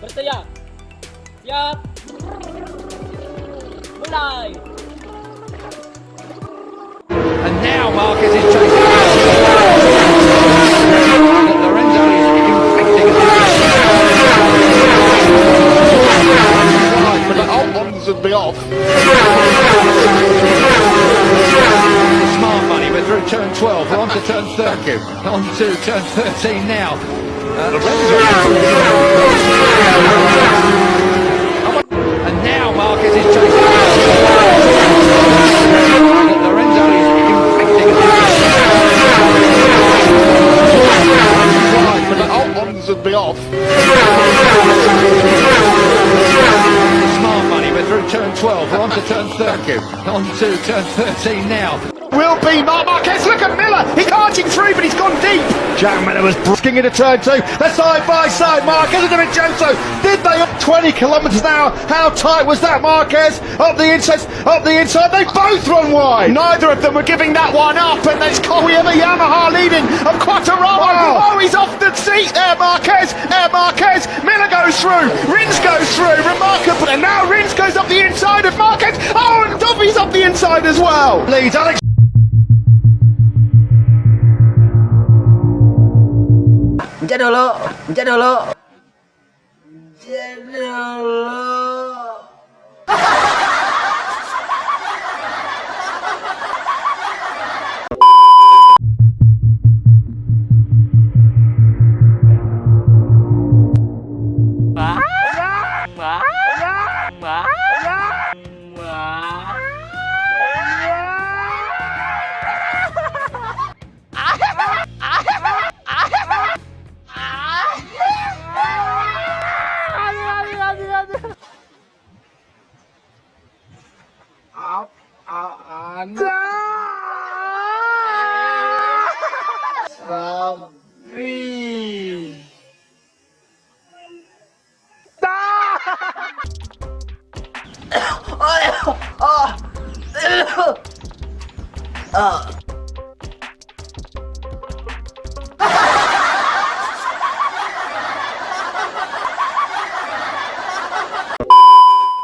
Bersiap. Siap. Mulai. And now Marquez is chasing. Lorenzo is inflicting but the old ones would be off. Smart money, we're through turn 12, we're on to turn 13. On to turn 13 now. Lorenzo. And now Marquez is chasing. Lorenzo is inflicting but the old ones would be off. Smart money, we're through turn 12, we're on to turn 13. On to turn 13 now. Will be Marquez, look at Miller, he's arching through but he's gone deep. Jack Miller was brisking into turn 2, they're side by side, Marquez and Vincenzo, did they up 20 kilometres an hour? How tight was that, Marquez? Up the inside, they both run wide. Neither of them were giving that one up, and there's Koyama Yamaha leading of Quattararo. Wow. Oh, he's off the seat there, Marquez, Miller goes through, Rins goes through, remarkable, and now Rins goes up the inside of Marquez, oh, and Duffy's up the inside as well. Leads Alex. Pencet dulu.